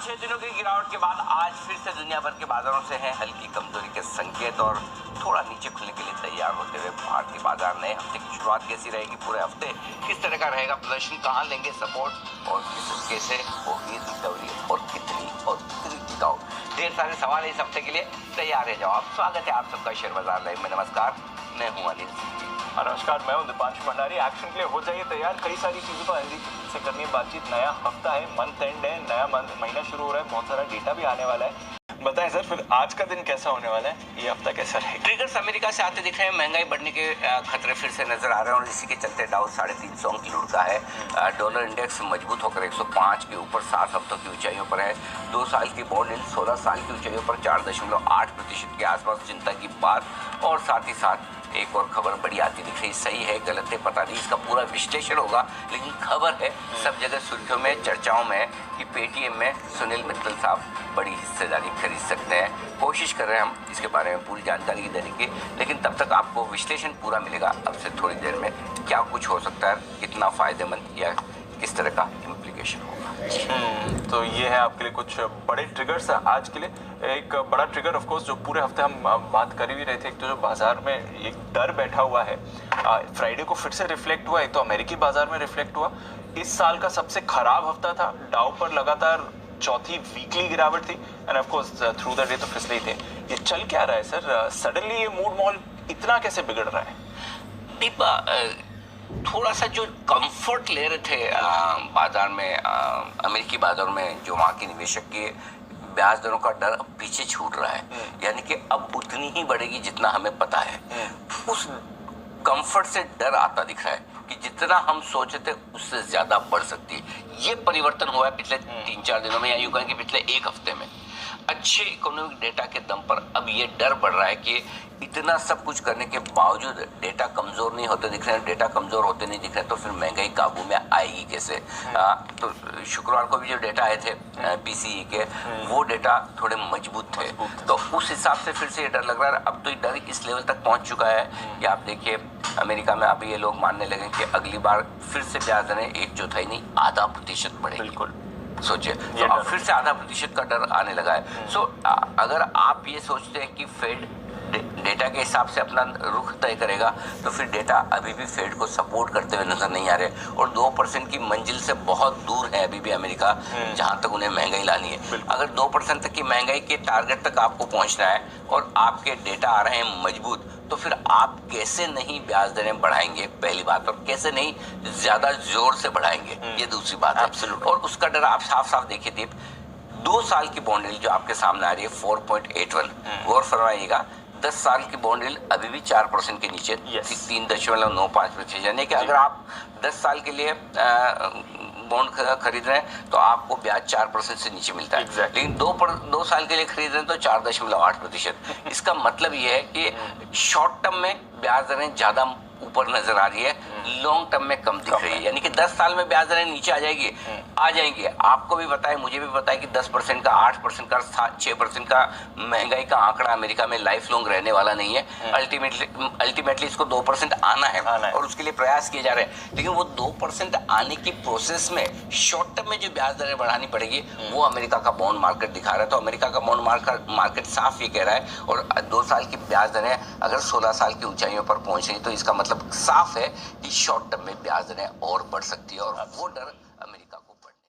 6 दिनों की गिरावट के बाद आज फिर से दुनिया भर के बाजारों से हैं हल्की कमजोरी के संकेत और थोड़ा नीचे खुलने के लिए तैयार होते हुए भारतीय बाजार नए हफ्ते की शुरुआत कैसी रहेगी, पूरे हफ्ते किस तरह का रहेगा प्रदर्शन, कहां लेंगे सपोर्ट और कैसे होगी रिकवरी और कितनी टिकाऊ, ढेर सारे सवाल इस हफ्ते के लिए तैयार है जवाब। स्वागत है आप सबका शेयर बाजार लाइव में। नमस्कार, मैं हूं अनिल। नमस्कार, मैं हूं दीपांशु भंडारी। एक्शन के लिए हो जाइए तैयार। कई सारी चीज़ों पर एनजी से करनी है बातचीत। नया हफ्ता है, मंथ एंड है, नया महीना शुरू हो रहा है, बहुत सारा डेटा भी आने वाला है। बताएं सर, फिर आज का दिन कैसा होने वाला है, ये हफ्ता कैसा रहेगा? ट्रिगर्स अमेरिका से आते दिख रहे हैं, महंगाई बढ़ने के खतरे फिर से नजर आ रहे हैं और इसी के चलते डाउ 350 अंक लुढ़का है। डॉलर इंडेक्स मजबूत होकर 105 के ऊपर 7 हफ्तों की ऊंचाइयों पर है। 2 साल की बॉन्ड यील्ड 16 साल की ऊंचाइयों पर 4.8% के आसपास चिंता की बात। और साथ ही साथ एक और खबर बड़ी आती दिख रही, सही है गलत है पता नहीं, इसका पूरा विश्लेषण होगा, लेकिन खबर है सब जगह सुर्खियों में, चर्चाओं में कि पेटीएम में सुनील मित्तल साहब बड़ी हिस्सेदारी खरीद सकते हैं। कोशिश कर रहे हैं हम इसके बारे में पूरी जानकारी देने की, लेकिन तब तक आपको विश्लेषण पूरा मिलेगा अब से थोड़ी देर में। क्या कुछ हो सकता है, कितना फायदेमंद या किस तरह का इम्प्लीकेशन होगा। तो ये है आपके लिए कुछ बड़े ट्रिगर्स आज के लिए। एक बड़ा ट्रिगर ऑफ कोर्स जो पूरे हफ्ते हम बात कर ही रहे थे, एक तो जो बाजार में एक डर बैठा हुआ है, फ्राइडे को फिर से रिफ्लेक्ट हुआ, एक तो अमेरिकी बाजार में रिफ्लेक्ट हुआ। इस साल का सबसे खराब हफ्ता था, डाउ पर लगातार चौथी वीकली गिरावट थी end of course through the day तो फिसले ही थे। ये चल क्या रहा है सर? सडनली ये मूड मॉल इतना कैसे बिगड़ रहा है? दीपा, थोड़ा सा जो कंफर्ट ले रहे थे बाजार में, अमेरिकी बाजार में, जो वहाँ के निवेशक के ब्याज दरों का डर अब पीछे छूट रहा है, यानी कि अब उतनी ही बढ़ेगी जितना हमें पता है। उस कंफर्ट से डर आता दिख रहा है कि जितना हम सोचे थे उससे ज्यादा बढ़ सकती है। ये परिवर्तन हुआ है पिछले 3-4 दिनों में, या यूं कहें कि पिछले एक हफ्ते में। अच्छे इकोनॉमिक डेटा के दम पर अब ये डर बढ़ रहा है कि इतना सब कुछ करने के बावजूद डेटा कमजोर नहीं होते दिख रहे हैं। डेटा कमजोर होते नहीं दिख रहे तो फिर महंगाई काबू में आएगी कैसे? तो शुक्रवार को भी जो डेटा आए थे पीसीई के, वो डेटा थोड़े मजबूत थे, तो उस हिसाब से फिर से ये डर लग रहा है। अब तो ये डर इस लेवल तक पहुंच चुका है कि आप देखिए अमेरिका में अब ये लोग मानने लगे कि अगली बार फिर से ब्याज दरें 1/4 नहीं, आधा प्रतिशत बढ़ेगी। बिल्कुल सोचिए, तो अब फिर से आधा प्रतिशत का डर आने लगा है। सो अगर आप ये सोचते हैं कि फेड डेटा के हिसाब से अपना रुख तय करेगा, तो फिर डेटा अभी भी फेड को सपोर्ट करते हुए नजर नहीं आ रहे और 2% की मंजिल से बहुत दूर है अभी भी अमेरिका, जहां तक उन्हें महंगाई लानी है। अगर 2% तक की महंगाई के टारगेट तक आपको पहुंचना है और आपके डेटा आ रहे हैं मजबूत, तो फिर आप कैसे नहीं ब्याज दरें बढ़ाएंगे, पहली बात, और कैसे नहीं ज्यादा जोर से बढ़ाएंगे, ये दूसरी बात है। और उसका डर आप साफ साफ देखिए दीप, 2 साल की बॉन्ड यील्ड जो आपके सामने आ रही है 4.81, गौर फरमाइएगा, 10 साल की बॉन्ड यील्ड अभी भी 4% के नीचे, 3.95%। यानी कि अगर आप 10 साल के लिए बॉन्ड खरीद रहे हैं तो आपको ब्याज 4% से नीचे मिलता है। लेकिन 2 साल के लिए खरीद रहे हैं तो 4.8%। इसका मतलब ये है कि शॉर्ट टर्म में ब्याज दरें ज्यादा ऊपर नजर आ रही है, लॉन्ग टर्म में कम दिख रही है। यानी कि 10 साल में ब्याज दरें नीचे आ जाएंगी। आपको भी पता है, मुझे भी पता है कि 10% का, 8% का, 6% का महंगाई का आंकड़ा अमेरिका में लाइफ लॉन्ग रहने वाला नहीं है। अल्टीमेटली इसको 2% आना है और उसके लिए प्रयास किए जा रहे हैं। लेकिन वो 2% आने की प्रोसेस में शॉर्ट टर्म में जो ब्याज दरें बढ़ानी पड़ेगी, वो अमेरिका का बॉन्ड मार्केट दिखा रहा है। तो अमेरिका का बॉन्ड मार्केट साफ ये कह रहा है, और 2 साल की ब्याज दरें अगर 16 साल की ऊंचाइयों पर पहुंच रही तो इसका मतलब साफ है कि शॉर्ट टर्म में ब्याज दरें और बढ़ सकती है, और वो डर